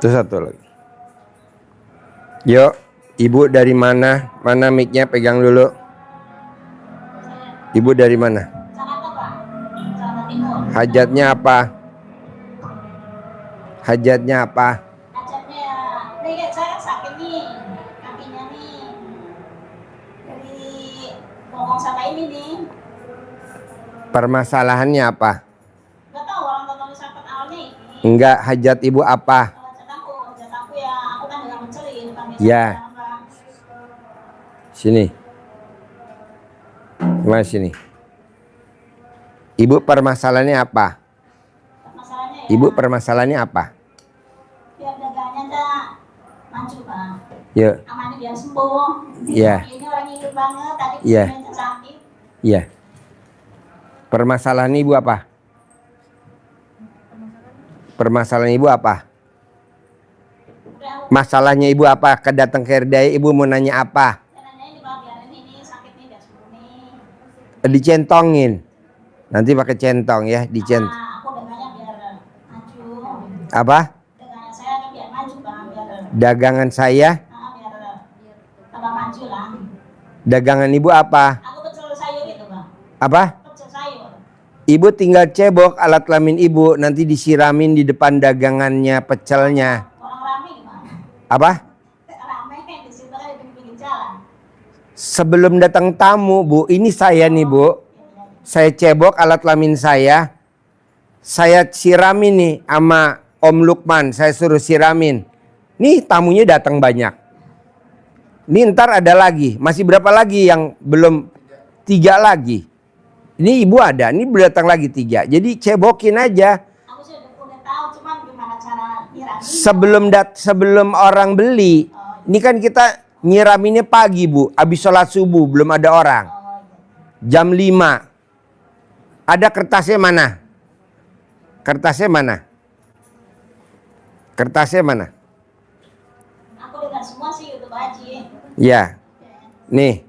Terus satu lagi. Yuk, ibu dari mana? Mana mic-nya, pegang dulu. Ibu dari mana? Jakarta, Pak. Jakarta Timur. Hajatnya apa? Hajatnya apa? Hajatnya ya, nih kayak saya sakit nih, kakinya nih. Jadi ngomong sama ini nih. Permasalahannya apa? Gak tahu orang tua sakit awalnya ini. Enggak, hajat ibu apa? Hajat aku ya, aku kan dengan menceli, bukan biasa. Ya. Sini. Mas sini. Ibu permasalahannya apa? Masalahnya ya. Ibu permasalahannya apa? Biar dagangnya tak maju, Pak. Ya. Amannya biar sembuh. Ya. Ini orang hidup banget, tadi Ya. sakit. Iya. Permasalahan ibu apa? Permasalahan ibu apa? Masalahnya ibu apa? Kedatang ke RDI ibu mau nanya apa? Dicentongin. Nanti pakai centong ya, dicentong. Apa? Dagangan saya? Dagangan ibu apa? Apa? Ibu tinggal cebok alat kelamin ibu, nanti disiramin di depan dagangannya pecelnya. Apa? Sebelum datang tamu, Bu, ini saya nih, Bu. Saya cebok alat kelamin saya siramin nih sama Om Lukman, saya suruh siramin. Nih tamunya datang banyak. Nih ntar ada lagi, masih berapa lagi yang belum? 3 lagi. Ini ibu ada, ini datang lagi 3. Jadi cebokin aja. Aku sudah tahu, cuman gimana cara nyiramin. Sebelum orang beli, ini kan kita nyiraminnya pagi, Bu. Habis sholat subuh, belum ada orang. Jam 5. Ada kertasnya mana? Kertasnya mana? Kertasnya mana? Aku dengar semua sih itu, Pak Haji. Ya. Nih.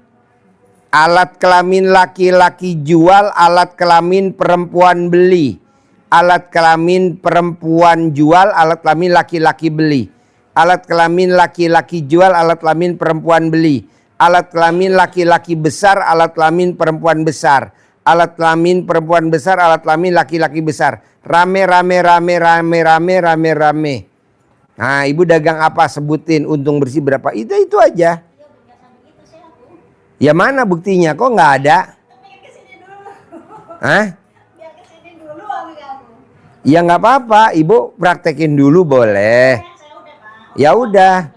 Alat kelamin laki-laki jual, alat kelamin perempuan beli. Alat kelamin perempuan jual, alat kelamin laki-laki beli. Alat kelamin laki-laki jual, alat kelamin perempuan beli. Alat kelamin laki-laki besar, alat kelamin perempuan besar. Alat kelamin perempuan besar, alat kelamin laki-laki besar. Rame. Nah, ibu dagang apa? Sebutin untung bersih berapa. Itu aja. Ya mana buktinya? Kok nggak ada? Hah? Ya nggak apa-apa. Ibu praktekin dulu boleh. Ya udah.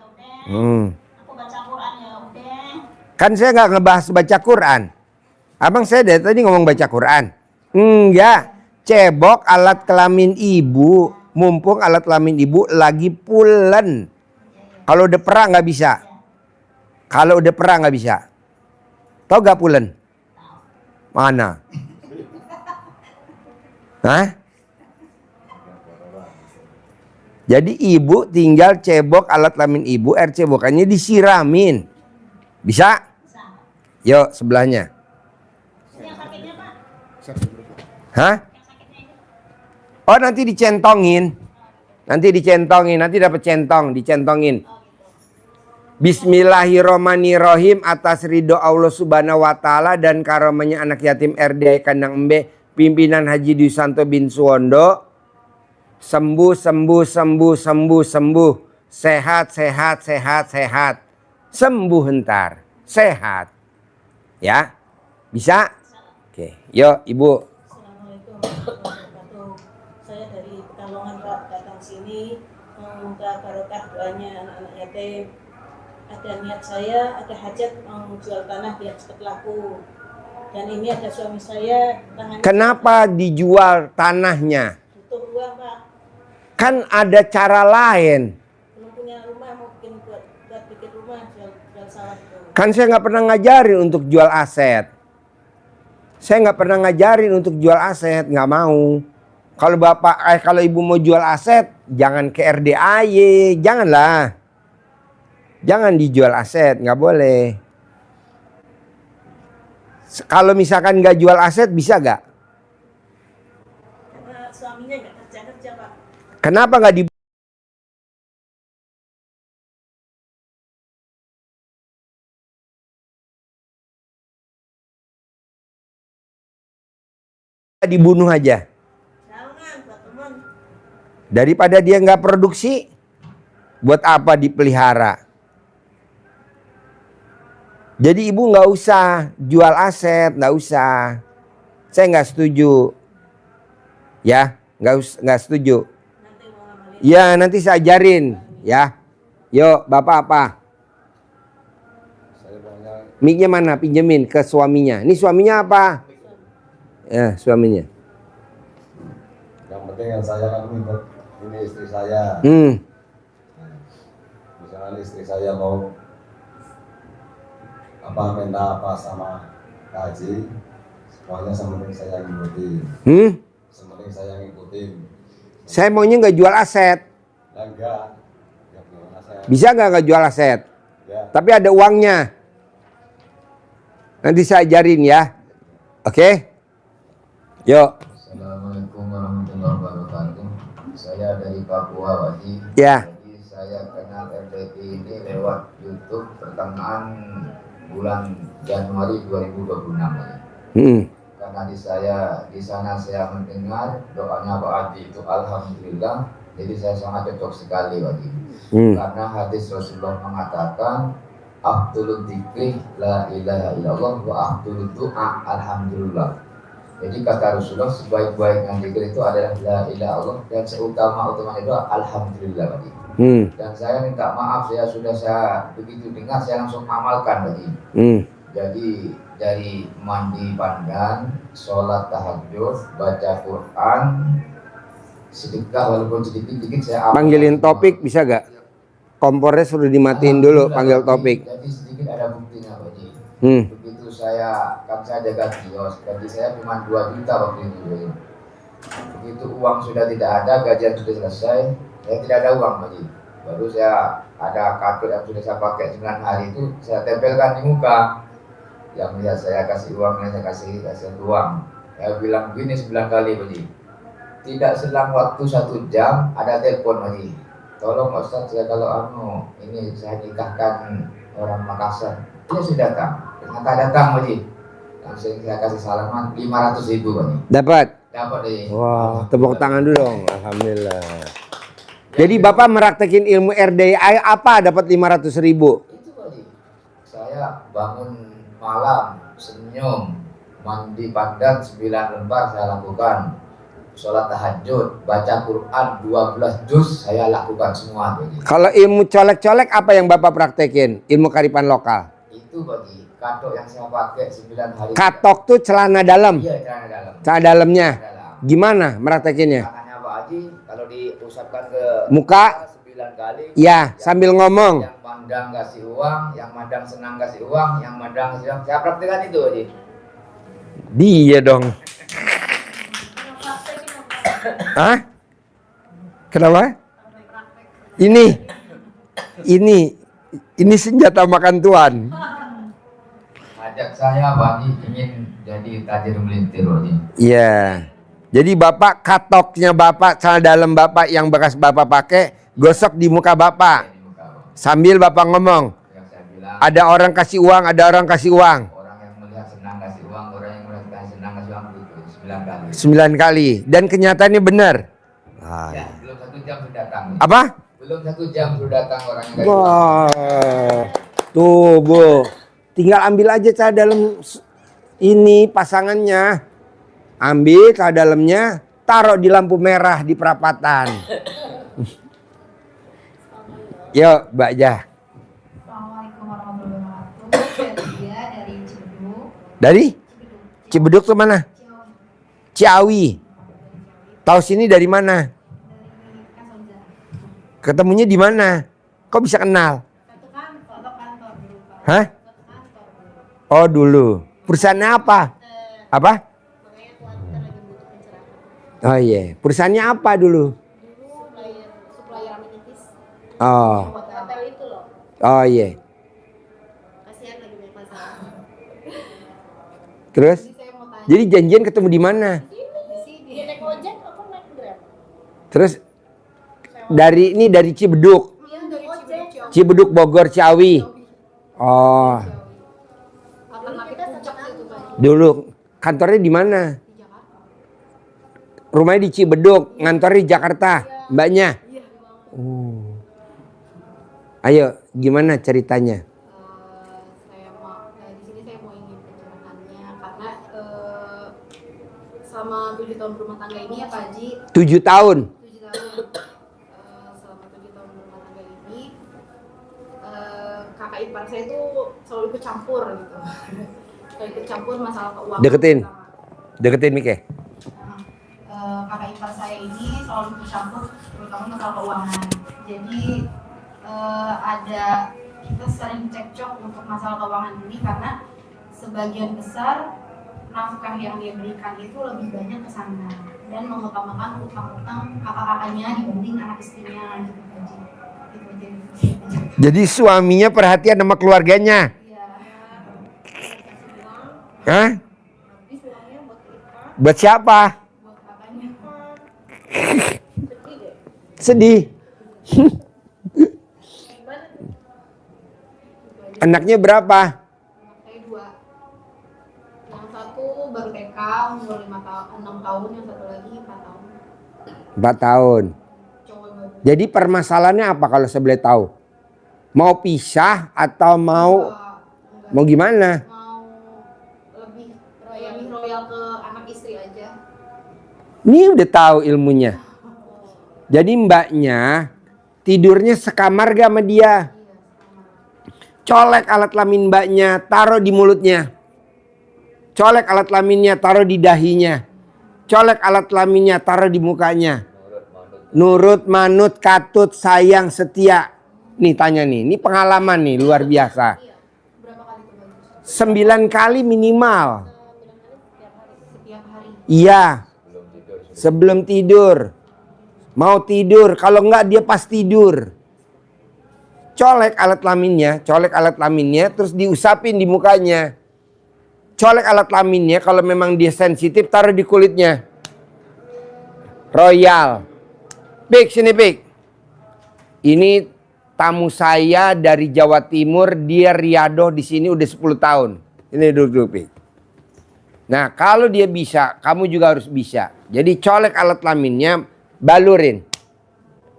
Kan saya nggak ngebahas baca Quran. Abang saya dari tadi ngomong baca Quran. Enggak. Cebok alat kelamin ibu. Mumpung alat kelamin ibu lagi pulen. Kalau udah perang nggak bisa. Kalau udah perang nggak bisa. Tahu gak pulen? Mana? Hah? Jadi ibu tinggal cebok alat kelamin ibu, air cebokannya disiramin. Bisa? Yuk sebelahnya. Hah? Oh nanti dicentongin. Nanti dapat centong, dicentongin. Bismillahirrohmanirrohim, atas ridho Allah subhanahu wa ta'ala dan karamanya anak yatim RDI Kandang Embe pimpinan Haji Dwi Santo bin Suwondo. Sembuh. Sehat. Sembuh ntar. Sehat. Ya? Bisa? Oke. Yuk ibu. Assalamualaikum warahmatullahi wabarakatuh. Saya dari Pekalongan, Pak, datang sini meminta barokah doanya anak-anak yatim. Ada niat saya, ada hajat mau jual tanah biar cepat laku. Dan ini ada suami saya. Kenapa dijual tanahnya? Butuh uang, Pak. Kan ada cara lain. Belum punya rumah, mau bikin buat bikin rumah, jual sawah itu. Kan saya nggak pernah ngajarin untuk jual aset. Saya nggak pernah ngajarin untuk jual aset, nggak mau. Kalau kalau ibu mau jual aset, jangan ke RDAY, janganlah. Jangan dijual aset, nggak boleh. Kalau misalkan nggak jual aset, bisa nggak? Karena suaminya nggak kerja, Pak. Kenapa nggak di Dibunuh aja. Jangan, Pak teman. Daripada dia nggak produksi, buat apa dipelihara? Jadi ibu nggak usah jual aset, nggak usah. Saya nggak setuju. Ya, nggak setuju. Nanti mau ngamalin. Ya, nanti saya ajarin. Ya, yuk bapak apa? Saya maunya Mic-nya mana? Pinjemin ke suaminya. Ini suaminya apa? Ya, suaminya. yang penting yang saya kan ini istri saya. Misalnya istri saya mau minta apa sama Haji, semuanya sementing saya ngikutin. Sementing saya ngikutin. Saya maunya nggak jual aset. Enggak gimana saya? Bisa nggak jual aset? Ya. Tapi ada uangnya. Nanti saya ajarin ya. Oke? Yuk. Assalamualaikum warahmatullahi wabarakatuh. Saya dari Papua, Wadi. Ya. Jadi saya kenal RDI ini lewat YouTube pertengahan bulan Januari 2026 ini. Karena di sana saya mendengar doanya Pak Adi itu alhamdulillah. Jadi saya sangat cocok sekali, Wadi. Karena hadis Rasulullah mengatakan afdhalul dzikri la ilaha illallah wa afdhalud du'a alhamdulillah. Jadi kata Rasulullah sebaik-baiknya zikir itu adalah la ilaha illallah dan seutama-utamanya itu alhamdulillah, Pak. Dan saya minta maaf, saya begitu dengar saya langsung amalkan, Pak. Jadi dari mandi pandan, sholat tahajud, baca Quran, sedekah walaupun sedikit-sedikit saya amalkan. Panggilin Topik bisa gak? Kompornya sudah dimatiin dulu, panggil Topik. Jadi sedikit ada buktinya, Pak. Hmm. Begitu saya jaga kios, gaji saya cuma 2 juta waktu itu. Begitu uang sudah tidak ada, gajian sudah selesai, saya tidak ada uang lagi. Baru saya ada kartu yang sudah saya pakai 9 hari itu, saya tempelkan di muka. Yang melihat saya kasih uang, saya kasih uang. Saya bilang begini 9 kali, Pak. Tidak selang waktu 1 jam ada telepon lagi. Tolong Ustaz, saya kalau ini saya nikahkan orang Makassar. Dia sudah datang. Ternyata datang, Pak. Langsung saya kasih salaman 500.000, Pak. Dapat? Dapat, Pak. Wah, tepuk tangan dulu dong. Alhamdulillah. Jadi Bapak meraktekin ilmu RDI apa dapat 500.000? Itu, Pak. Saya bangun malam, senyum, mandi pandan 9 lembar saya lakukan. Sholat tahajud, baca Quran 12 juz saya lakukan semua, Pak. Kalau ilmu colek-colek apa yang Bapak praktekin? Ilmu kearifan lokal. Itu, Pak. Katok yang saya pakai 9 hari. Katok tuh celana dalam. Iya, celana dalam. Celana dalamnya. Dalam. Gimana meraktekinnya? Tangannya Pak Haji kalau diusapkan ke Muka? 9 kali. Ya, sambil ngomong. Yang mandang kasih uang, yang mandang senang kasih uang, yang mandang kasih uang. Saya praktekkan itu, Haji. Dia dong. Hah? Kenapa? Ini senjata makan tuan. Ajak saya, Pak Haji, ingin jadi tajir melintir, Haji. Iya. Jadi Bapak katoknya Bapak, celana dalam Bapak yang bekas Bapak pakai, gosok di muka Bapak. Di muka, Pak. Sambil Bapak ngomong, Yang saya bilang, ada orang kasih uang, ada orang kasih uang. orang yang melihat senang kasih uang, orang yang melihat senang kasih uang itu 9 kali. 9 kali. Dan kenyataannya benar. Ya, belum 1 jam sudah datang. Apa? Belum 1 jam sudah datang orang yang kasih uang. Wah. Tuh, Bu. Tinggal ambil aja celana dalam ini pasangannya. Ambil celana dalamnya, taruh di lampu merah di perapatan. Yuk, Mbak Jah. Assalamualaikum warahmatullahi wabarakatuh. Saya Tia dari Cibeduk. Dari Cibeduk ke mana? Ciawi. Tahu sini dari mana? Dari Kasonja. Ketemunya di mana? Kok bisa kenal? Satu kantor dulu, Pak. Hah? Satu kantor dulu. Oh, dulu. Perusahaannya apa? Apa? Makanya tuan kita lagi butuh pencerahan. Oh iya. Perusahaannya apa dulu? Dulu supplier amenities. Oh. Buat hotel itu loh. Oh iya. Kasihan lagi banyak masalah. Terus? Jadi saya mau tanya. Jadi janjian ketemu di mana? Di sini. Dia naik ojek, aku naik Grab. Terus dari Cibeduk. Iya, dari Cibeduk. Cibeduk Bogor Ciawi. Oh. Alternatif puncak itu, Pak. Dulu kantornya di mana? Di Jakarta. Rumahnya di Cibeduk, ngantor di Jakarta, mbaknya. Oh. Ayo, gimana ceritanya? Saya mau di sini saya mau ingin pencerahannya karena selama 7 tahun berumah tangga ini ya Pak Haji, 7 tahun. 7 tahun selama 7 tahun berumah tangga ini kakak ipar saya itu selalu ikut campur gitu. Selalu ikut campur masalah keuangan. Deketin Mike. Kakak ipar saya ini selalu ikut campur terutama masalah keuangan. Jadi ada kita sering cekcok untuk masalah keuangan ini karena sebagian besar nafkah yang dia berikan itu lebih banyak ke sana dan mengutamakan utang-utang kakak-kakaknya dibanding anak istrinya gitu aja. Jadi suaminya perhatian sama keluarganya. Iya. Hah? Tapi suaminya buat kita, Buat siapa? Buat kakaknya. sedih deh. Sedih. Gimana? Anaknya berapa? Anak saya 2. Yang satu baru TK umur 6 tahun, yang satu lagi 4 tahun. 4 tahun. Cowok baru. Jadi permasalahannya apa kalau saya boleh tahu? Mau pisah atau mau Enggak. gimana? Mau lebih royal ke anak istri aja. Ini udah tahu ilmunya. Jadi mbaknya tidurnya sekamar gak sama dia? Iya, sama. Colek alat kelamin mbaknya, taruh di mulutnya. Colek alat kelaminnya, taruh di dahinya. Colek alat kelaminnya, taruh di mukanya. Nurut, manut, katut, sayang, setia. Nih tanya nih, ini pengalaman nih luar biasa. Iya. Berapa kali tuh bagus? 9 kali minimal. Setiap hari. Iya. Sebelum tidur. Mau tidur, kalau enggak dia pas tidur. Colek alat kelaminnya, terus diusapin di mukanya. Colek alat kelaminnya, kalau memang dia sensitif, taruh di kulitnya. Royal. Pik, sini Pik. Ini tamu saya dari Jawa Timur, dia riadoh di sini udah 10 tahun. Ini duduk Pik. Nah, kalau dia bisa, kamu juga harus bisa. Jadi colek alat kelaminnya, balurin.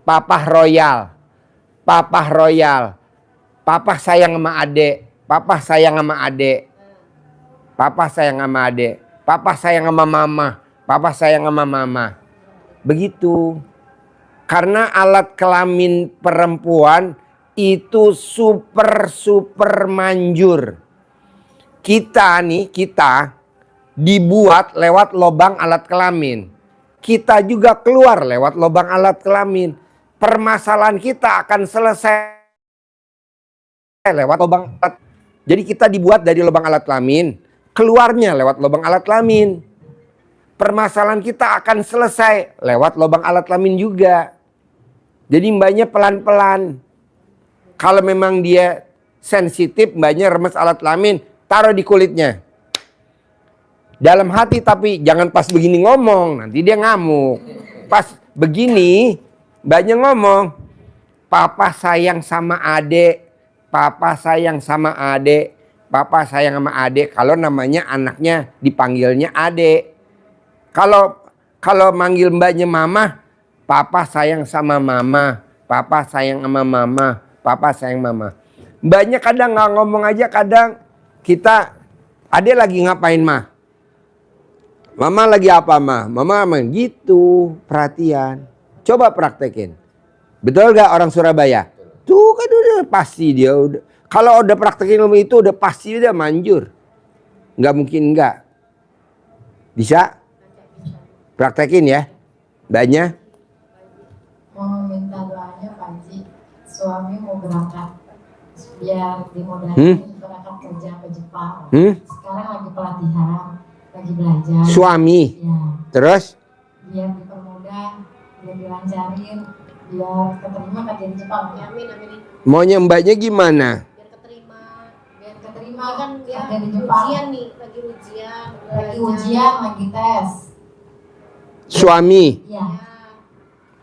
Papa royal. Papa royal. Papa sayang sama adek. Papa sayang sama adek. Papa sayang sama adek. Papa sayang sama mama. Papa sayang sama mama. Begitu. Karena alat kelamin perempuan itu super manjur. Kita dibuat lewat lubang alat kelamin. Kita juga keluar lewat lubang alat kelamin. Permasalahan kita akan selesai lewat lubang alat. Jadi kita dibuat dari lubang alat kelamin, keluarnya lewat lubang alat kelamin. Permasalahan kita akan selesai lewat lubang alat kelamin juga. Jadi mbaknya pelan-pelan. Kalau memang dia sensitif, mbaknya remes alat kelamin, taruh di kulitnya. Dalam hati tapi jangan pas begini ngomong, nanti dia ngamuk. Pas begini, mbaknya ngomong, papa sayang sama adek, papa sayang sama adek, papa sayang sama adek. Kalau namanya anaknya dipanggilnya adek. Kalau manggil mbaknya mama, papa sayang sama mama, papa sayang sama mama, papa sayang mama. Mbaknya kadang nggak ngomong aja, kadang kita, adek lagi ngapain mah? Mama lagi apa mah? Mama gitu, perhatian. Coba praktekin. Betul gak orang Surabaya? Tuh kan udah pasti dia udah. Kalau udah praktekin ilmu itu udah pasti udah manjur. Nggak mungkin enggak. Bisa? Praktekin ya. Mbaknya. Mau minta doanya Pak Haji, suami mau berangkat biar dimodalin berangkat kerja ke Jepang. Sekarang lagi pelatihan, lagi belajar. Suami. Ya, Terus? biar dipermudah, biar dilancarin, biar keterima kerja di Jepang. Ya, Amin, amin. Maunya mbaknya gimana? Biar keterima. biar keterima Ini kan dia kerja di Jepang. ujian nih, lagi ujian. Lagi ujian, lagi tes. Suami. Ya,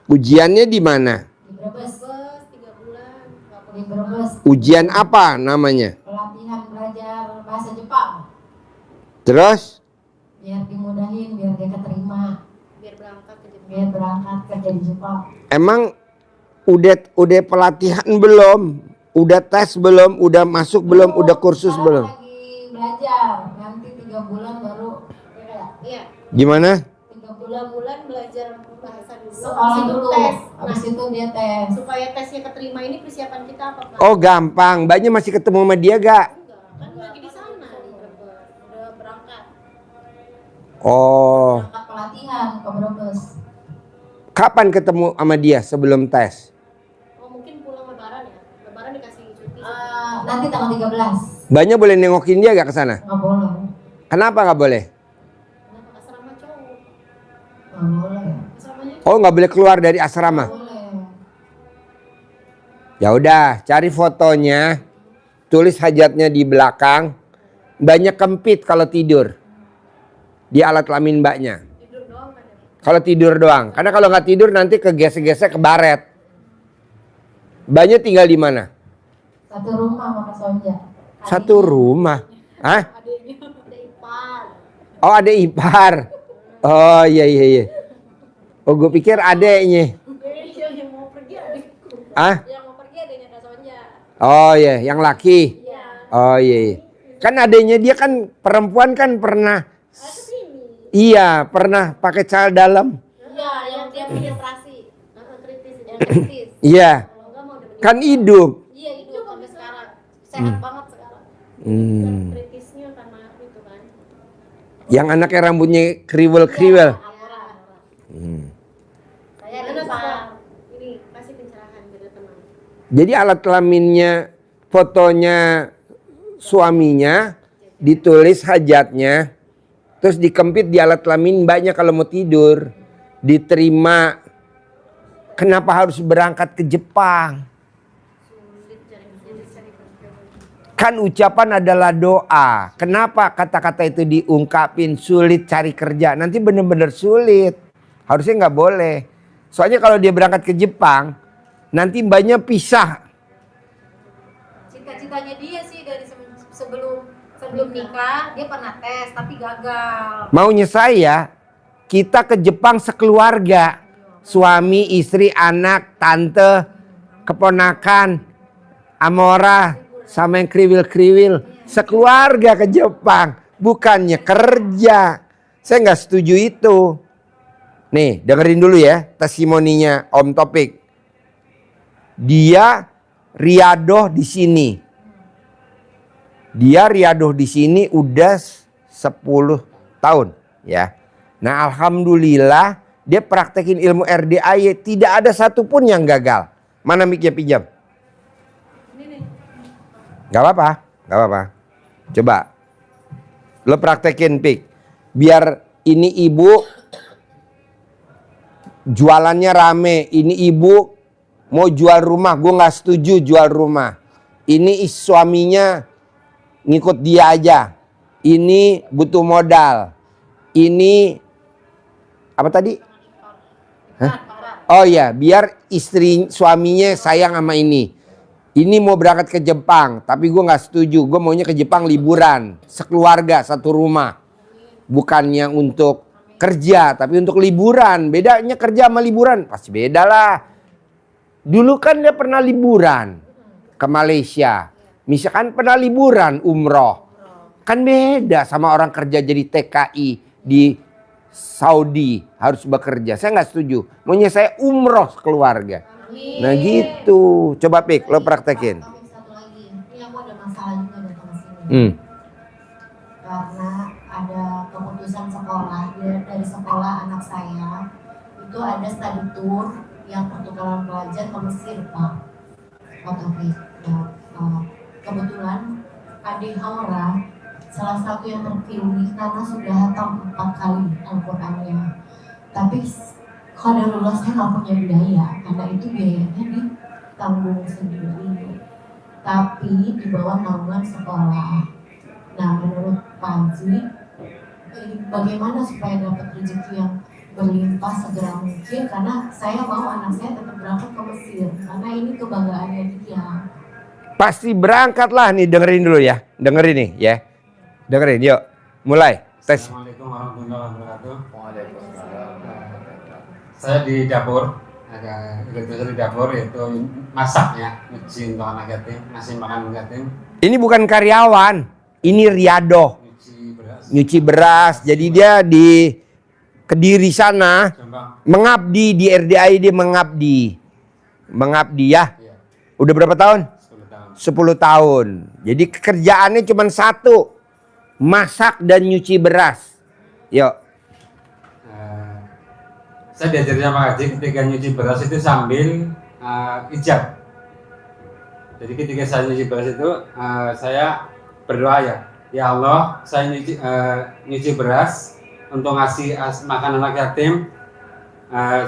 Ujiannya di mana? di Brebes. Bebas 3 bulan. Di Brebes. Ujian apa namanya? Pelatihan belajar bahasa Jepang. Terus? Biar dimudahin, biar dia keterima. Biar berangkat biar berangkat kerja di Jepang. Emang udah pelatihan belum? Udah tes belum? Udah masuk belum? Udah kursus Sekarang belum? lagi belajar, nanti 3 bulan baru Iya. Gimana? 3 bulan Bulan belajar bahasa dulu. sekolah Habis itu dulu. tes. Habis itu dia tes. Supaya tesnya keterima ini persiapan kita apa, Pak? Oh gampang. Mbaknya masih ketemu sama dia gak? Enggak, kan lagi di sana. Udah berangkat. Oh. Berangkat pelatihan ke Brebes. Kapan ketemu sama dia sebelum tes? Oh, mungkin pulang lebaran ya. Lebaran dikasih cuti. Nanti tanggal 13. Mbaknya boleh nengokin dia gak ke sana? Nggak boleh. Kenapa gak boleh? Kenapa asrama cowok? Nggak boleh. Asramanya Oh gak boleh keluar dari asrama? Boleh. Ya udah, cari fotonya, tulis hajatnya di belakang. Banyak kempit kalau tidur di alat kelamin mbaknya. tidur doang kan ya? Kalau tidur doang, karena kalau nggak tidur nanti kegesek-gesek ke baret. Mbaknya tinggal di mana? Satu rumah sama Kak Sonja. Satu rumah. Hah? Adiknya ada ipar. Oh ada ipar. Oh iya iya iya. Oh gue pikir adeknya. Iya, yang mau pergi adikku. Ah? Yang mau pergi adiknya Kak Sonja. Oh iya, yang laki. Iya. Oh iya, iya. Kan adeknya dia kan perempuan kan pernah. Kesini. Iya pernah pakai celana dalam. Iya, yang dia punya operasi. Kritis, yang kritis. Iya. Kalau enggak mau udah meninggal. Kan hidup. Iya, hidup sampai sekarang. Sehat banget sekarang. Hmm. Kritisnya karena itu kan. Yang anaknya rambutnya kriwel-kriwel. Aura. Hmm. Saya ada Pak. Ini kasih pencerahan biar teman. Jadi alat kelaminnya, fotonya suaminya, ditulis hajatnya, terus dikempit di alat kelamin mbaknya kalau mau tidur, diterima. Kenapa harus berangkat ke Jepang? Kan ucapan adalah doa. Kenapa kata-kata itu diungkapin sulit cari kerja? Nanti bener-bener sulit. Harusnya nggak boleh. Soalnya kalau dia berangkat ke Jepang, nanti mbaknya pisah. Cita-citanya dia sih dari sebelum nikah dia pernah tes tapi gagal. Maunya saya, kita ke Jepang sekeluarga. Suami, istri, anak, tante, keponakan, Amora, sama yang kriwil-kriwil. Sekeluarga ke Jepang. Bukannya kerja. Saya nggak setuju itu. Nih, dengerin dulu ya testimoninya Om Topik. Dia riadoh di sini. Dia riadoh di sini udah 10 tahun ya. Nah, alhamdulillah dia praktekin ilmu RDAY, tidak ada satupun yang gagal. Mana mic-nya pinjam? Gak apa-apa, gak apa-apa. Coba lo praktekin pik. Biar ini ibu jualannya rame. Ini ibu mau jual rumah, gue nggak setuju jual rumah. Ini suaminya ngikut dia aja. Ini butuh modal. Ini apa tadi? Hah? Oh ya, biar istri suaminya sayang sama ini. Ini mau berangkat ke Jepang, tapi gue nggak setuju. Gue maunya ke Jepang liburan, sekeluarga, satu rumah. Bukannya untuk kerja, tapi untuk liburan. Bedanya kerja sama liburan, pasti beda lah. Dulu kan dia pernah liburan ke Malaysia. Misalkan pernah liburan umroh. Kan beda sama orang kerja jadi TKI di Saudi harus bekerja. Saya nggak setuju. Maunya saya umroh keluarga. Nah gitu. Coba Pik, lo praktekin. Satu lagi, ini aku ada masalah juga datang ke sini. Karena ada keputusan sekolah dari sekolah anak saya itu ada study tour yang pertukaran pelajar ke Mesir, Pak. Oke. Kebetulan adik Haura salah satu yang terpilih karena sudah hatam 4 kali Al-Qur'annya. Tapi qadarullah saya nggak punya biaya karena itu biayanya ditanggung sendiri. Tapi di bawah naungan sekolah. Nah menurut Pak Haji, bagaimana supaya dapat rezeki yang berlimpah segera mungkin, karena saya mau anak saya tetap berangkat ke Mesir karena ini kebanggaannya dia. Pasti berangkat lah nih, dengerin dulu ya. Dengerin nih ya. Dengerin yuk. Mulai tes. Assalamualaikum warahmatullahi wabarakatuh. Waalaikumsalam. Saya di dapur, ada tugas di dapur yaitu masak ya, nyuci untuk anak yatim, ngasih makan anak yatim, Ini bukan karyawan, ini riadoh, nyuci beras, nyuci beras. Jadi dia di Kediri sana Jombang. mengabdi di RDI, dia mengabdi ya. Iya, Udah berapa tahun? 10 tahun. 10 tahun. Jadi kerjaannya cuma satu, masak dan nyuci beras. Yuk. Saya diajarin sama Haji ketika nyuci beras itu sambil ijab. Jadi ketika saya nyuci beras itu saya berdoa ya Allah, saya nyuci beras untuk ngasih makan anak yatim.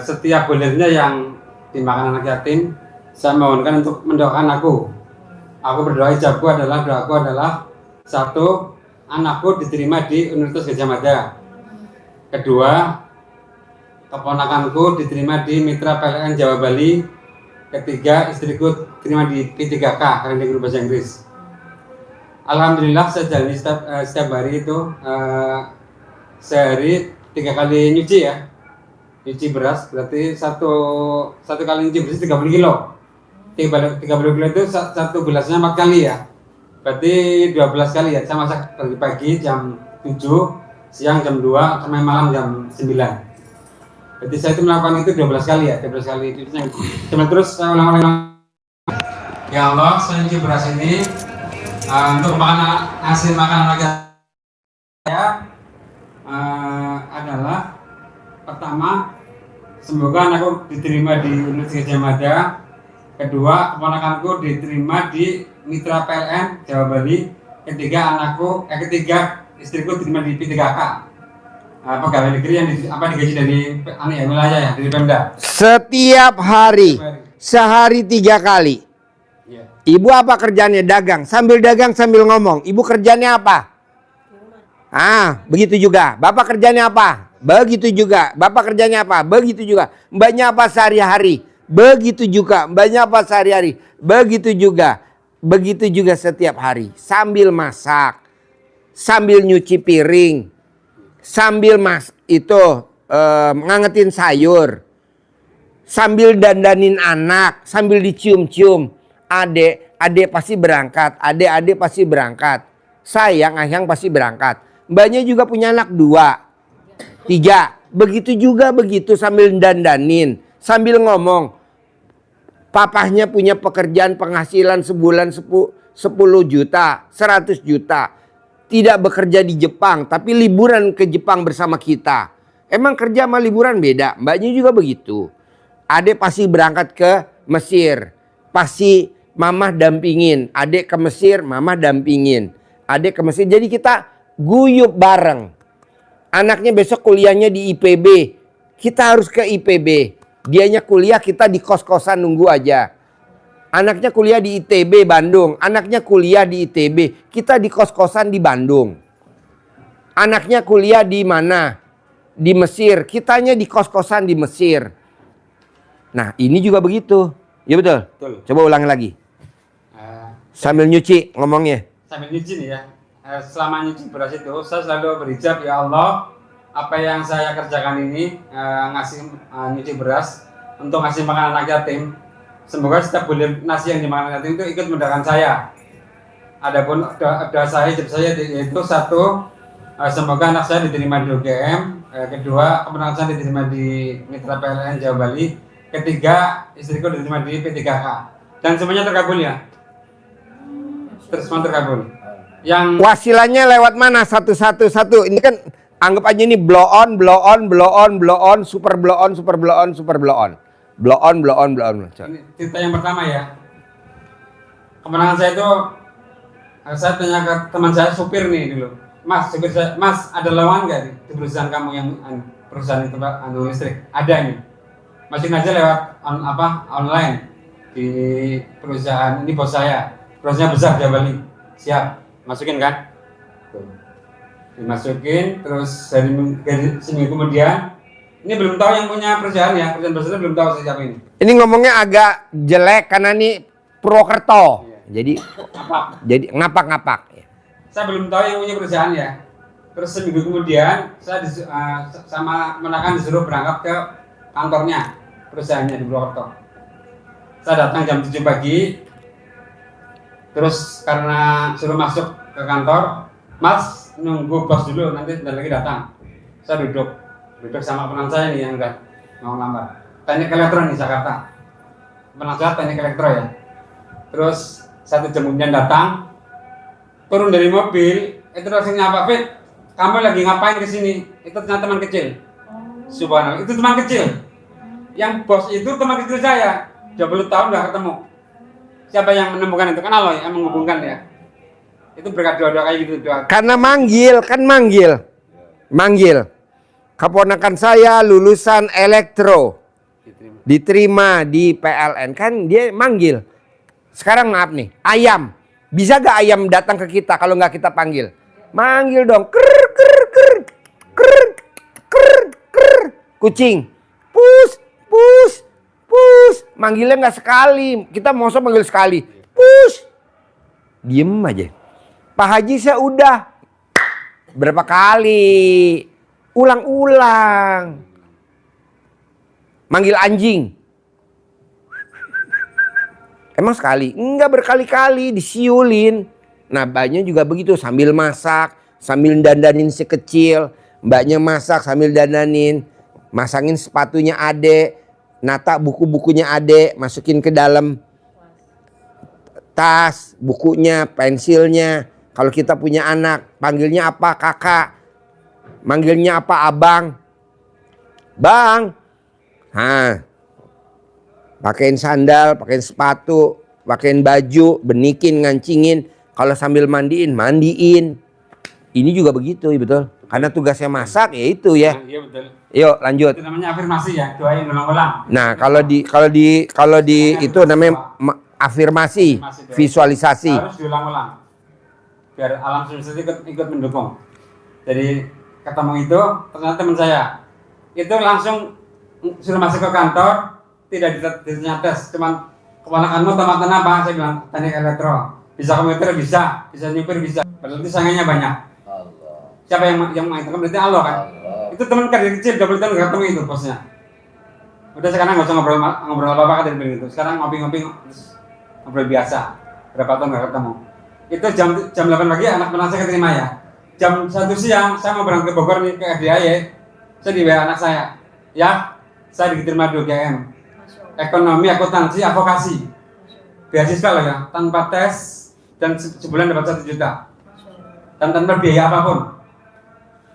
Setiap bulirnya yang dimakan anak yatim, saya mohonkan untuk mendoakan aku. Aku berdoa, ijabku adalah, doaku adalah, satu, anakku diterima di Universitas Gadjah Mada. Kedua, keponakanku diterima di Mitra PLN Jawa Bali. Ketiga, istriku diterima di P3K karena dia guru bahasa Inggris. Alhamdulillah saya jalani setiap hari itu sehari 3 kali nyuci ya, nyuci beras. Berarti satu kali nyuci beras 30 kilo. 30 kilo itu satu gelasnya 4 kali ya, berarti 12 kali ya. Saya masak pagi jam 7, siang jam 2, sampai malam jam 9. Berarti saya itu melakukan itu 12 kali ya, 12 kali itu. Cuma terus saya ulang-ulang. Ya Allah, saya nyuci beras ini untuk hasil makan anak saya adalah pertama, semoga anakku diterima di Universitas Gadjah Mada. Kedua, keponakanku diterima di Mitra PLN Jawa Bali. Ketiga, istriku diterima di P3K. Pegawai negeri yang digaji dari wilayah ya, dari Pemda. Setiap hari, sehari 3 kali. Iya. Ibu apa kerjanya? Dagang. Sambil dagang sambil ngomong. Ibu kerjanya apa? Begitu juga. Bapak kerjanya apa? Begitu juga. Bapak kerjanya apa? Begitu juga. Mbaknya apa sehari-hari? Begitu juga. Mbaknya apa sehari-hari? Begitu juga. Begitu juga setiap hari. Sambil masak, sambil nyuci piring, sambil ngangetin sayur, sambil dandanin anak, sambil dicium-cium. Adek pasti berangkat, adik pasti berangkat. Sayang, Ayang pasti berangkat. Mbaknya juga punya anak 2, 3. Begitu juga begitu sambil dandanin, sambil ngomong. Papahnya punya pekerjaan penghasilan sebulan 10 juta, 100 juta. Tidak bekerja di Jepang, tapi liburan ke Jepang bersama kita. Emang kerja sama liburan beda? Mbaknya juga begitu. Adek pasti berangkat ke Mesir. Pasti mamah dampingin. Adek ke Mesir, mamah dampingin. Adek ke Mesir. Jadi kita guyup bareng. Anaknya besok kuliahnya di IPB. Kita harus ke IPB. Dianya kuliah, kita di kos-kosan nunggu aja. Anaknya kuliah di ITB Bandung. Anaknya kuliah di ITB. Kita di kos-kosan di Bandung. Anaknya kuliah di mana? Di Mesir. Kitanya di kos-kosan di Mesir. Nah, ini juga begitu. Ya betul? Betul. Coba ulangi lagi. Sambil nyuci ngomongnya. Sambil nyuci nih ya. Selama nyuci beras itu saya selalu berijab, ya Allah, apa yang saya kerjakan ini ngasih nyuci beras untuk ngasih makan anak yatim. Semoga setiap bulir nasi yang dimakan anak yatim itu ikut mendoakan saya. Adapun doa saya, ijab saya yaitu satu, semoga anak saya diterima di UGM. Kedua, kemenangan saya diterima di Mitra PLN Jawa Bali. Ketiga, istriku diterima di P3K. Dan semuanya terkabul ya. Terus semua terkabul. Yang Wasilanya lewat mana? Satu. Ini kan anggap aja ini blow on, super blow on. Blow on. ini cerita yang pertama ya. Kemenangan saya itu, saya tanya ke teman saya supir nih dulu. Mas, supir saya, Mas ada lowongan nggak di perusahaan kamu yang perusahaan itu Pak, listrik? Ada nih. Masukin aja lewat online di perusahaan ini bos saya. Perusahaannya besar Jawa Bali. Siap, masukin kan? Tuh. Dimasukin, terus dari seminggu kemudian, ini belum tahu yang punya perusahaan ya, perusahaan besar belum tahu siapa ini. Ini ngomongnya agak jelek karena ini Purwokerto. Jadi ngapak-ngapak. Saya belum tahu yang punya perusahaan ya. Terus seminggu kemudian saya sama menakan disuruh berangkat ke kantornya, perusahaannya di Purwokerto. Saya datang jam 7 pagi, terus karena suruh masuk ke kantor, Mas nunggu bos dulu, nanti bentar lagi datang. Saya duduk sama teman saya nih yang udah mau ngelamar. Teknik elektro nih Jakarta, penasihat teknik elektro ya. Terus 1 jam kemudian datang, turun dari mobil, itu rasanya apa, Fit? Kamu lagi ngapain ke sini? Itu ternyata teman kecil. Subhanallah, itu teman kecil. Yang bos itu teman kecil saya. 20 tahun nggak ketemu. Siapa yang menemukan itu? Kan Allah yang menghubungkan ya. Itu berkat doa-doa kayak gitu doa. Karena manggil. Keponakan saya lulusan elektro, diterima di PLN, kan dia manggil. Sekarang maaf nih, ayam. Bisa gak ayam datang ke kita kalau nggak kita panggil? Manggil dong. Krr, krr, krr, krr, krr, krr. Kucing. Pus, pus, pus. Manggilnya nggak sekali. Kita mau manggil sekali. Pus. Diem aja. Pak Haji saya udah berapa kali. Ulang-ulang. Manggil anjing. Emang sekali? Enggak, berkali-kali disiulin. Nah, mbaknya juga begitu, sambil masak, sambil dandanin si kecil. Mbaknya masak sambil dandanin. Masangin sepatunya adek, nata buku-bukunya adek, masukin ke dalam tas, bukunya, pensilnya. Kalau kita punya anak, panggilnya apa? Kakak. Manggilnya apa? Abang. Bang. Hah. Pakein sandal, pakein sepatu, pakein baju, benikin, ngancingin. Kalau sambil mandiin. Ini juga begitu, ya betul. Karena tugasnya masak, ya itu ya. Iya betul. Yuk lanjut. Itu namanya afirmasi ya, doain ulang-ulang. Nah, kalau di itu namanya afirmasi, visualisasi. Harus diulang-ulang. Biar alam semesta ikut mendukung. Jadi ketemu itu, ternyata teman saya itu langsung suruh masuk ke kantor. Tidak ditanya tes, cuman keponakanmu tamatan apa? Saya bilang teknik elektro. Bisa komputer bisa nyupir bisa. Berarti sangganya banyak. Allah. Siapa yang mengatakan berarti Allah kan? Allah. Itu teman dari kecil 20 tahun nggak ketemu itu bosnya. Udah sekarang nggak usah ngobrol apa-apa kan dari itu. Sekarang ngopi-ngopi ngobrol biasa. Berapa tahun nggak ketemu. Itu jam 8 pagi anak anak saya keterima ya. Jam 1 siang saya mau berangkat ke Bogor nih ke FDIY. Saya di WA anak saya. Ya, saya diterima di UGM. Ekonomi, akuntansi, advokasi. Beasiswa loh ya, tanpa tes dan sebulan dapat 1 juta. Dan tanpa biaya apapun.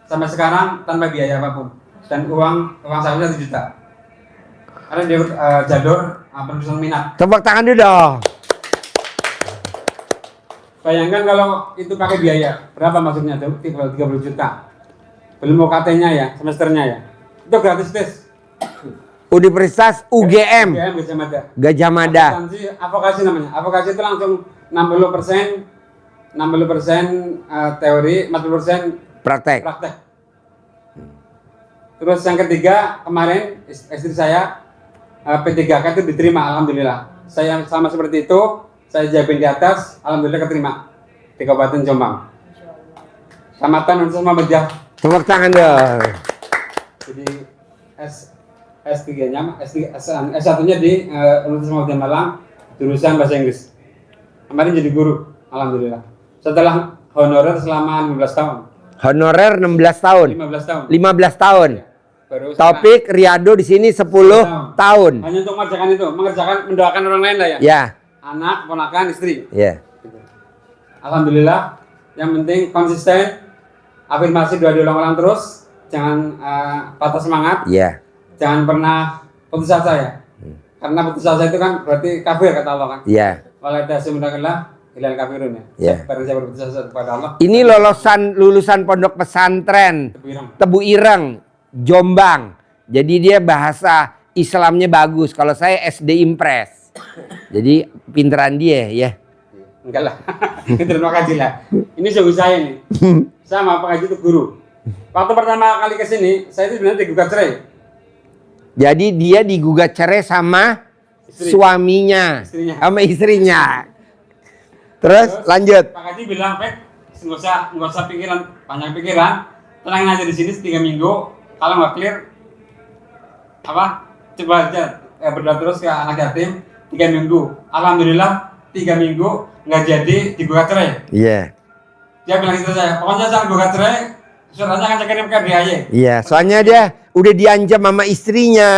Sampai sekarang tanpa biaya apapun. Dan uang saya 1 juta. Karena dia jalur penerusan minat. Tepuk tangan dulu dong. Bayangkan kalau itu pakai biaya, berapa maksudnya? 30 juta. Belum UKT-nya ya, semesternya ya. Itu gratis tes. Universitas UGM. UGM Gajah Mada. Advokasi namanya. Advokasi itu langsung 60% teori, 40% Praktek. Terus yang ketiga, kemarin istri saya P3K itu diterima, alhamdulillah. Saya sama seperti itu, saya jawabin di atas, alhamdulillah keterima di Kabupaten Jombang. Kecamatan Universitas Muhammadiyah. Tepuk tangan dong. Jadi S3-nya, S1-nya di Universitas Muhammadiyah Malang, jurusan bahasa Inggris. Kemarin jadi guru, alhamdulillah. Setelah honorer selama 15 tahun. Honorer 16 tahun. 15 tahun. 15 tahun. Baru Topik Riyado di sini 10 tahun. hanya untuk mendoakan orang lain lah ya. Ya. Anak, ponakan, istri. Ya. Alhamdulillah. Yang penting konsisten, afirmasi doa diulang-ulang terus, jangan patah semangat. Ya. Jangan pernah putus asa ya. Karena putus asa itu kan berarti kafir kata Allah kan. Ya. Wala tasimudakillah ilal kafirun ya. Ya. Barang siapa berputus asa kepada Allah. Ini lulusan pondok pesantren Tebu Ireng, Jombang. Jadi dia bahasa Islamnya bagus. Kalau saya SD Impres. Jadi pinteran dia ya. Enggak lah. Terima kasih lah. Ini sungguh saya nih. Saya sama Pak Haji itu guru. Waktu pertama kali ke sini, saya itu sebenarnya digugat cerai. Jadi dia digugat cerai sama suaminya, sama istrinya. Terus lanjut. Pak Haji bilang, Pek, nggak usah pikiran, banyak pikiran, tenangin aja di sini 3 minggu. Kalau nggak clear, coba aja berdoa terus ke anak yatim 3 minggu. Alhamdulillah 3 minggu nggak jadi digugat cerai. Iya. Dia bilang gitu saya, pokoknya jangan gugat cerai, suratnya akan saya kirim ke RDAY. Iya, soalnya dia udah diancam sama istrinya.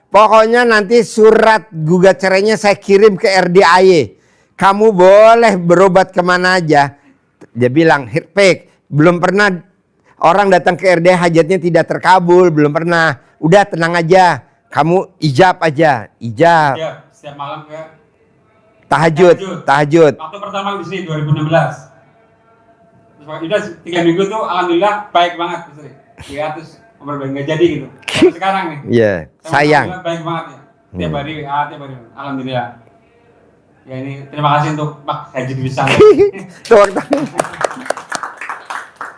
Pokoknya nanti surat gugat cerainya saya kirim ke RDAY. Kamu boleh berobat kemana aja. Dia bilang, Pek, belum pernah orang datang ke RDAY hajatnya tidak terkabul, belum pernah. Udah tenang aja, kamu ijab aja, ijab. Iya, setiap malam ke Tahajud. Waktu pertama di sini 2016. Udah 3 minggu tuh alhamdulillah baik banget istri. Ya terus ngobrol nggak jadi gitu. Sampai sekarang nih. Iya, sayang. Baik banget ya. Tiap hari, tiap hari. Alhamdulillah. Ya ini terima kasih untuk Pak Haji bisa.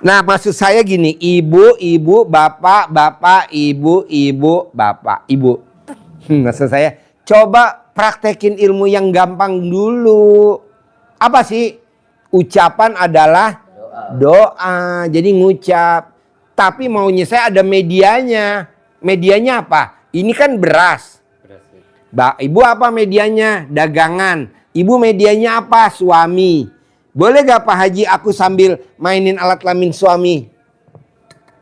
Nah, maksud saya gini, ibu, bapak, ibu, bapak, ibu. Maksud saya, coba praktekin ilmu yang gampang dulu. Apa sih? Ucapan adalah doa, jadi ngucap. Tapi maunya saya ada medianya. Medianya apa? Ini kan beras. Ibu apa medianya? Dagangan. Ibu medianya apa? Suami. Boleh gak Pak Haji aku sambil mainin alat kelamin suami?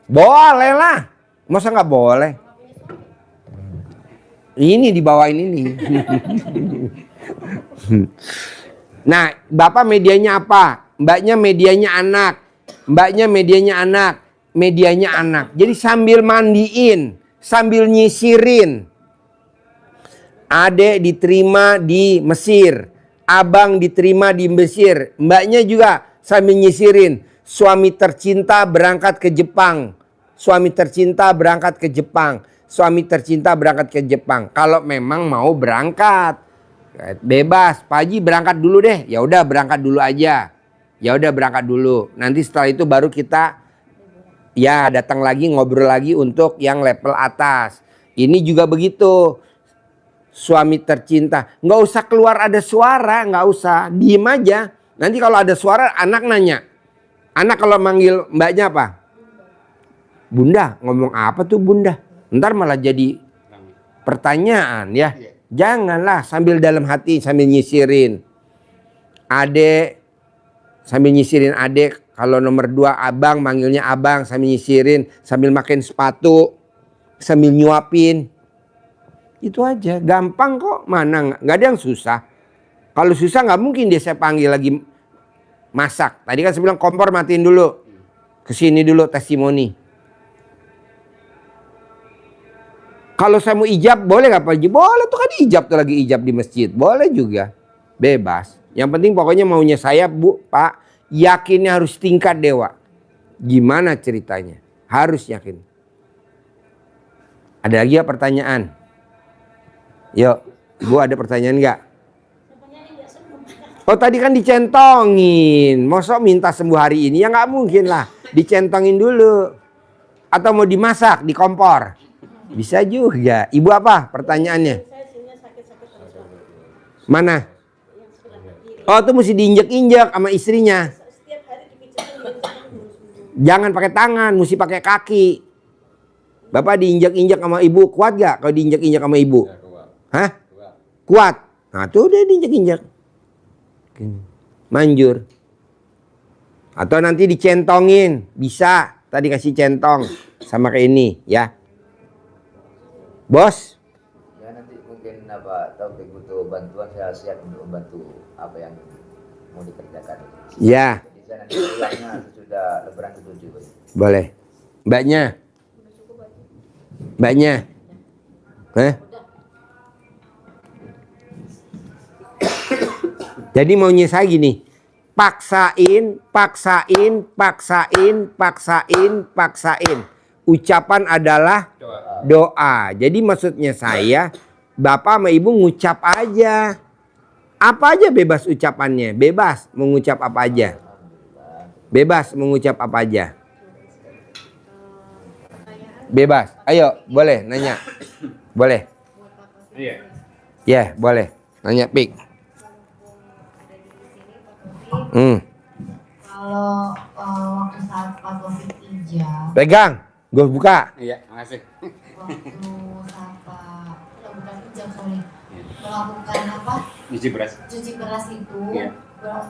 Boleh lah. Masa gak boleh? Ini dibawain ini. Nah, bapak medianya apa? Mbaknya medianya anak. Mbaknya medianya anak. Medianya anak. Jadi sambil mandiin. Sambil nyisirin. Adek diterima di Mesir. Abang diterima di Mesir. Mbaknya juga sambil nyisirin. Suami tercinta berangkat ke Jepang. Suami tercinta berangkat ke Jepang. Suami tercinta berangkat ke Jepang. Kalau memang mau berangkat. Bebas, Pak Haji berangkat dulu deh. Ya udah berangkat dulu aja. Ya udah berangkat dulu. Nanti setelah itu baru kita ya datang lagi ngobrol lagi untuk yang level atas. Ini juga begitu. Suami tercinta, nggak usah keluar ada suara, nggak usah, diem aja. Nanti kalau ada suara anak nanya. Anak kalau manggil mbaknya apa? Bunda, ngomong apa tuh bunda? Ntar malah jadi pertanyaan ya. Janganlah sambil dalam hati sambil nyisirin. Adek sambil nyisirin adek. Kalau nomor 2 abang manggilnya abang sambil nyisirin. Sambil makin sepatu. Sambil nyuapin. Itu aja. Gampang kok. Mana nggak ada yang susah. Kalau susah nggak mungkin dia saya panggil lagi masak. Tadi kan saya bilang kompor matiin dulu. Kesini dulu testimoni. Kalau saya mau ijab, boleh nggak Pak Haji? Boleh tuh kan ijab tuh lagi ijab di masjid. Boleh juga. Bebas. Yang penting pokoknya maunya saya, Bu, Pak, yakinnya harus tingkat dewa. Gimana ceritanya? Harus yakin. Ada lagi ya pertanyaan? Yuk, Ibu ada pertanyaan nggak? Oh tadi kan dicentongin. Masa minta sembuh hari ini? Ya nggak mungkin lah. Dicentongin dulu. Atau mau dimasak di kompor? Bisa juga. Ibu apa pertanyaannya? Mana? Oh itu mesti diinjek-injek sama istrinya. Jangan pakai tangan, mesti pakai kaki. Bapak diinjek-injek sama ibu, kuat gak kalau diinjek-injek sama ibu? Ya, kuat. Hah? Kuat. Nah tuh udah diinjek-injek. Manjur. Atau nanti dicentongin, bisa. Tadi kasih centong sama kayak ini ya. Bos. Ya nanti mungkin apa tahu butuh bantuan, saya siap untuk membantu apa yang mau dikerjakan. Ya. Jadi saya nanti pulangnya sudah lebaran ke-7. Boleh. Mbaknya. Mbaknya. Hah? Jadi maunya saya gini. Paksain. Ucapan adalah doa. Jadi maksudnya saya, Bapak sama Ibu ngucap aja. Apa aja bebas ucapannya. Bebas mengucap apa aja. Bebas mengucap apa aja. Bebas. Ayo, boleh nanya. Boleh. Iya. Ya, boleh. Nanya Pik. Kalau waktu saat Pak Taufik ijab, Pegang. Gue buka. Iya, makasih. waktu saat Pak bukan ijab, sorry, melakukan apa? Cuci beras. Cuci beras itu. Iya.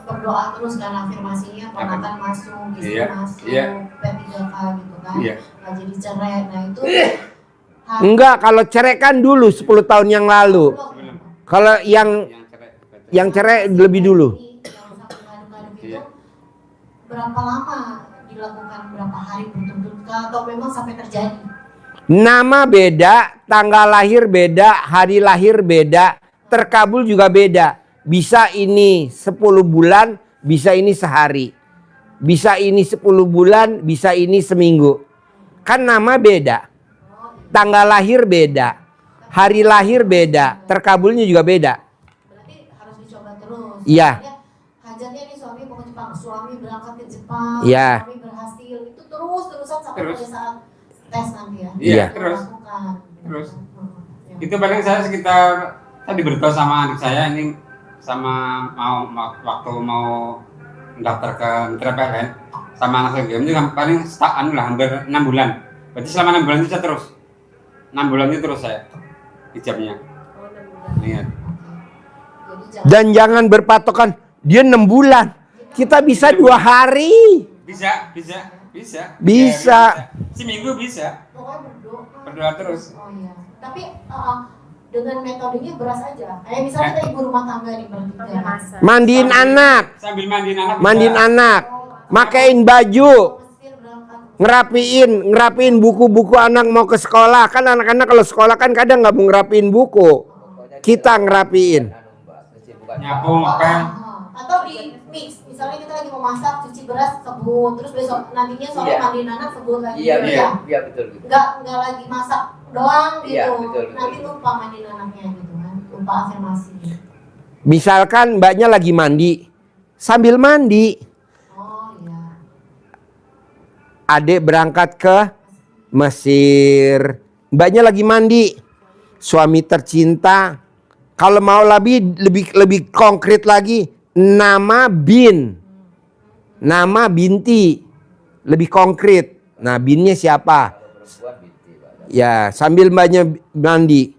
Berdoa terus kan afirmasinya, ponakan masuk, istri Iya, masuk, iya. P3K gitu kan, Iya. nggak jadi cerai. Nah itu Enggak, kalau cerai kan dulu 10 tahun yang lalu. Kalau yang cerai lebih dulu. Yang satu ngaduk-ngaduk itu Iya. berapa lama dilakukan, berapa hari berturut-turut atau memang sampai terjadi? Nama beda, tanggal lahir beda, hari lahir beda, terkabul juga beda. Bisa ini 10 bulan, bisa ini sehari. Bisa ini 10 bulan, bisa ini seminggu. Kan nama beda. Tanggal lahir beda. Hari lahir beda. Terkabulnya juga beda. Berarti harus dicoba terus. Iya. Misalnya, hajatnya nih suami mau ke Jepang, suami berangkat ke Jepang, Iya. suami berhasil, itu terus-terusan sampai Terus. pada saat tes nanti ya. Iya. Terus. Lakukan. Terus. Ya. Itu paling saya sekitar tadi berdoa sama adik saya ini sama waktu mau daftar ke Mitra PLN sama anak saya itu paling hampir 6 bulan. Berarti selama 6 bulan itu saya terus. 6 bulan itu terus saya ijabnya. Ingat. Jadi jangan Dan jangan berpatokan dia 6 bulan. Kita bisa 2 hari. Bisa. Bisa. Seminggu bisa. pokoknya berdoa. Berdoa terus. Oh iya. Tapi dengan metodenya beras aja. Kayak misalnya kita ibu rumah tangga nih bertiga. Mandiin anak. Sambil mandiin anak. Mandiin bisa. anak. Makain baju. Mesir berangkat. Ngerapiin buku-buku anak mau ke sekolah. Kan anak-anak kalau sekolah kan kadang nggak mau ngerapiin buku. Kita ngerapiin. Nyapu, ngepel. Atau di mix, misalnya kita lagi mau masak, cuci beras, sebut, terus besok nantinya sore Iya. mandiin anak, sebut lagi. Iya, gitu iya, ya. iya betul gitu. Nggak lagi masak doang gitu. Iya, betul, betul. Nanti lupa mandiin anaknya gitu kan, lupa afirmasi. Misalkan mbaknya lagi mandi. Sambil mandi. Oh iya. Adik berangkat ke Mesir. Mbaknya lagi mandi. Suami tercinta. Kalau mau lebih konkret lagi, nama binti. Lebih konkret. Nah, binnya siapa? Ya, sambil mbaknya mandi.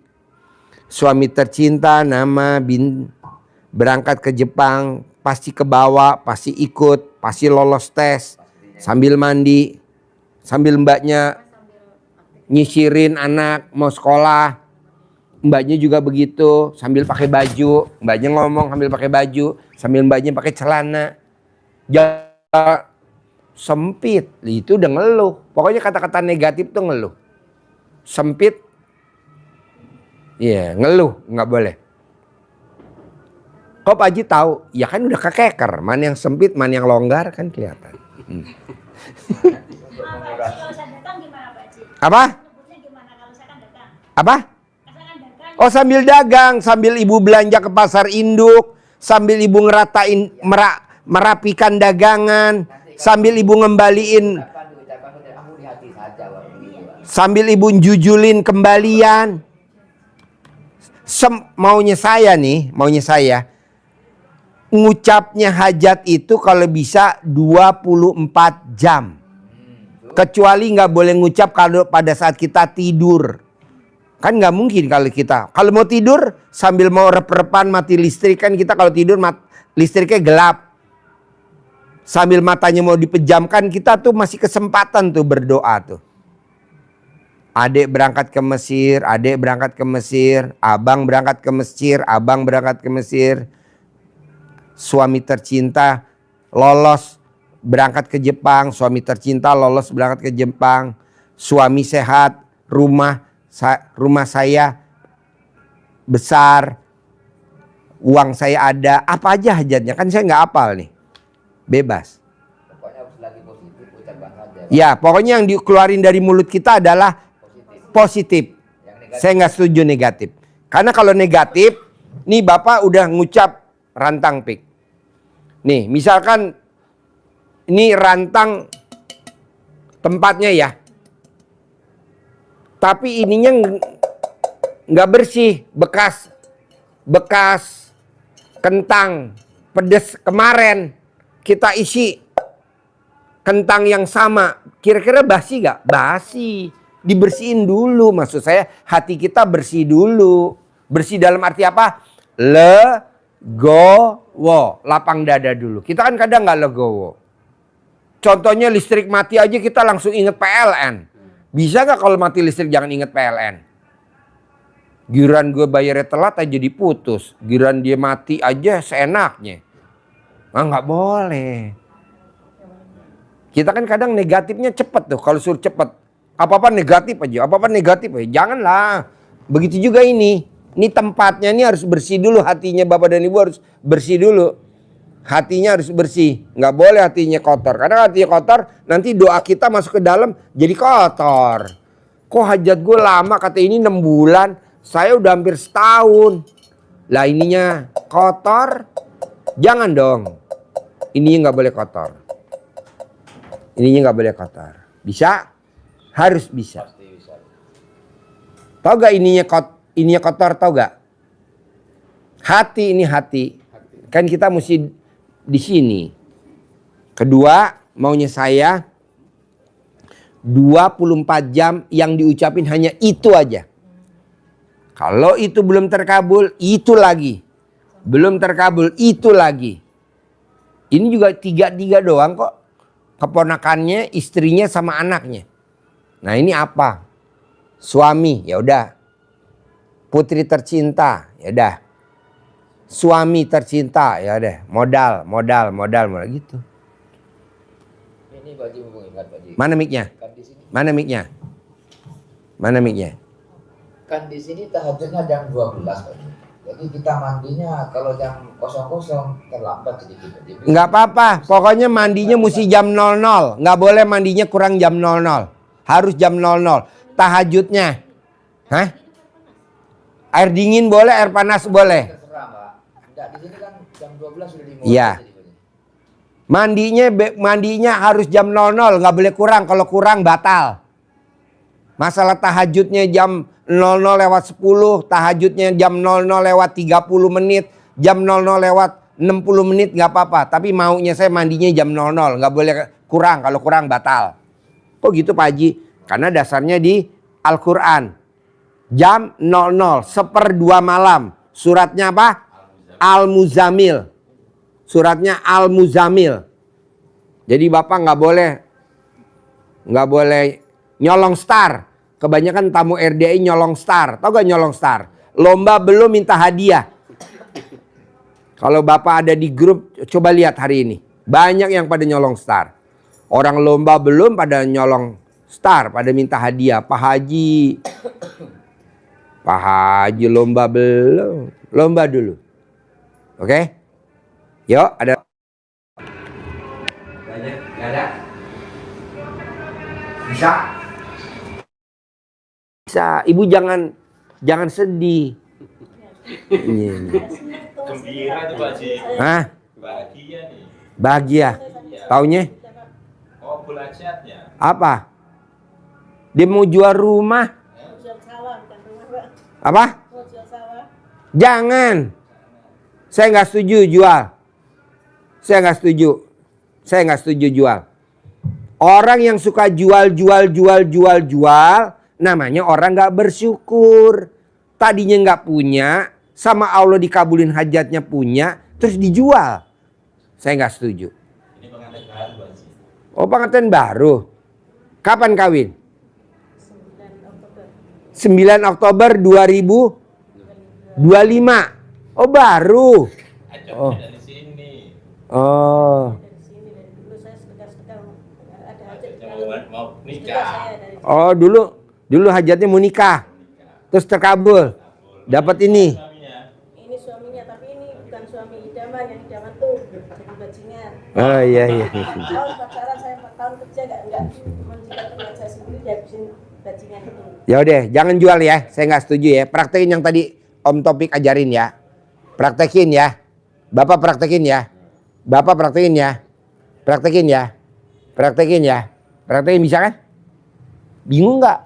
Suami tercinta nama bin berangkat ke Jepang, pasti kebawa, pasti ikut, pasti lolos tes. Sambil mandi, sambil mbaknya nyisirin anak mau sekolah. Mbaknya juga begitu, sambil pakai baju. Mbaknya ngomong sambil pakai baju, sambil mbaknya pakai celana. Jangan sempit, itu udah ngeluh. Pokoknya kata-kata negatif tuh ngeluh. Sempit, iya ngeluh, nggak boleh. Kok Pak Haji tahu? Ya kan udah kekeker, mana yang sempit, mana yang longgar kan kelihatan. Kalau saya datang gimana Pak Haji? Apa? Nyebutnya gimana kalau saya kan datang? Apa? Saya kan datang. Oh sambil dagang, sambil ibu belanja ke pasar induk, sambil ibu ngeratain, merapikan dagangan, sambil ibu ngembaliin, sambil ibu jujulin kembalian. Maunya saya, ngucapnya hajat itu kalau bisa 24 jam. Kecuali nggak boleh ngucap kalau pada saat kita tidur. Kan nggak mungkin kalau mau tidur sambil mau rep-repan mati listrik, kan kita kalau tidur listriknya gelap. Sambil matanya mau dipejamkan, kita tuh masih kesempatan tuh berdoa tuh. Adik berangkat ke Mesir, abang berangkat ke Mesir. Suami tercinta lolos berangkat ke Jepang, Suami sehat, rumah saya besar, uang saya ada, apa aja hajatnya, kan saya nggak hafal nih, bebas. Pokoknya harus lagi positif, ucapkan saja. Ya, pokoknya yang dikeluarin dari mulut kita adalah positif. Saya nggak setuju negatif. Karena kalau negatif, nih Bapak udah ngucap rantang pik. Nih, misalkan ini rantang tempatnya ya. Tapi ininya nggak bersih, bekas kentang pedes kemarin kita isi kentang yang sama. Kira-kira basi nggak? Basi. Dibersihin dulu. Maksud saya hati kita bersih dulu. Bersih dalam arti apa? Legowo. Lapang dada dulu. Kita kan kadang nggak legowo. Contohnya listrik mati aja kita langsung inget PLN. Bisa nggak kalau mati listrik jangan inget PLN? Giran gue bayarnya telat aja diputus. Giran dia mati aja seenaknya. Nah, nggak boleh. Kita kan kadang negatifnya cepet tuh. Kalau suruh cepet. Apa-apa negatif aja. Apa-apa negatif aja. Janganlah. Begitu juga ini. Ini tempatnya ini harus bersih dulu. Hatinya Bapak dan Ibu harus bersih dulu. Hatinya harus bersih. Nggak boleh hatinya kotor. Karena hatinya kotor nanti doa kita masuk ke dalam jadi kotor. Kok hajat gue lama kata ini 6 bulan. Saya udah hampir setahun. Lah ininya kotor. Jangan dong. Ininya nggak boleh kotor. Ininya nggak boleh kotor. Bisa? Harus bisa. Tahu gak ininya kotor? Tahu gak? Hati ini hati. Kan kita mesti di sini. Kedua, maunya saya 24 jam yang diucapin hanya itu aja. Kalau itu belum terkabul, itu lagi. Belum terkabul, itu lagi. Ini juga 3 doang kok. Keponakannya, istrinya sama anaknya. Nah ini apa? Suami, ya udah. Putri tercinta, ya udah. Suami tercinta, ya udah. Modal gitu. Ini Pak Haji mumpung ingat Pak Haji. Mana mic-nya? Kan di sini. Mana mic-nya? Mana mic-nya? Kan di sini tahajudnya jam 12 Pak Haji. Jadi kita mandinya kalau jam 00 terlambat sedikit. Nggak apa-apa, pokoknya mandinya mesti jam 00. Nggak boleh mandinya kurang jam 00. Harus jam 00. Tahajudnya. Hah? Air dingin boleh, air panas boleh. Terserah Pak. Enggak, di sini kan jam 12 sudah dimulai. Iya. Mandinya harus jam 00, nggak boleh kurang. Kalau kurang batal. Masalah tahajudnya jam 00:10, tahajudnya jam 00:30 menit, jam 00:60 menit nggak apa-apa. Tapi maunya saya mandinya jam 00, nggak boleh kurang. Kalau kurang batal. Kok gitu Pak Haji? Karena dasarnya di Al-Quran. Jam 00, 1/2 malam. Suratnya apa? Al-Muzamil. Suratnya Al-Muzamil. Jadi Bapak nggak boleh nyolong star. Kebanyakan tamu RDI nyolong star. Tahu gak nyolong star? Lomba belum minta hadiah. Kalau Bapak ada di grup, coba lihat hari ini. Banyak yang pada nyolong star. Orang lomba belum pada nyolong star, pada minta hadiah. Pak Haji lomba belum. Lomba dulu. Oke? Yuk, ada. Banyak, gak ada. Bisa? Bisa. Ibu jangan sedih. Gembira tuh Pak Haji. Hah? Bahagia nih. Bahagia. Taunya? Oh, belajarnya. Apa? Dia mau jual rumah. Jual sawah, bukan rumah, Pak. Apa? Mau jual sawah. Jangan. Saya nggak setuju jual. Saya nggak setuju jual. Orang yang suka jual, namanya orang nggak bersyukur. Tadinya nggak punya, sama Allah dikabulin hajatnya punya, terus dijual. Saya nggak setuju. Ini pengantin baru Pak Haji. Oh, pengantin baru. Kapan kawin? 9 Oktober 2025. Oh, baru. Ajoknya dari sini. Oh. Dari sini, dari dulu saya sedekah-sedekah ada hajat Ajoknya mau nikah. Oh, dulu hajatnya mau nikah. Terus terkabul. Dapat ini. Suaminya. Ini suaminya, tapi ini bukan suami idaman. Yang idaman tuh jadi bajingan. Oh iya. Tahun pacaran saya 4 tahun kerja enggak menjilat dengan saya sendiri dihabisin bajingan itu. Ya udah, jangan jual ya. Saya nggak setuju ya. Praktekin yang tadi Om Topik ajarin ya. Praktekin ya. Bapak praktekin ya. Praktekin ya. Praktekin bisa kan? Bingung nggak?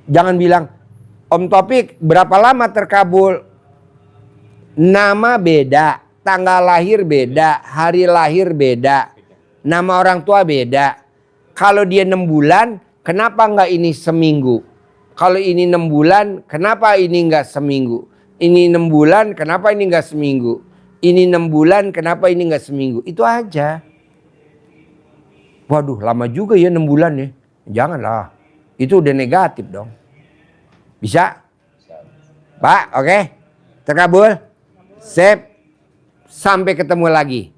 Jangan bilang, Om Topik berapa lama terkabul? Nama beda, tanggal lahir beda, hari lahir beda, nama orang tua beda. Kalau dia 6 bulan, kenapa nggak ini seminggu? Kalau ini 6 bulan, kenapa ini nggak seminggu? Ini 6 bulan, kenapa ini nggak seminggu? Ini 6 bulan, kenapa ini nggak seminggu? Itu aja. Waduh, lama juga ya 6 bulan ya. Janganlah. Itu udah negatif dong. Bisa? Pak, oke? Terkabul? Sip. Sampai ketemu lagi.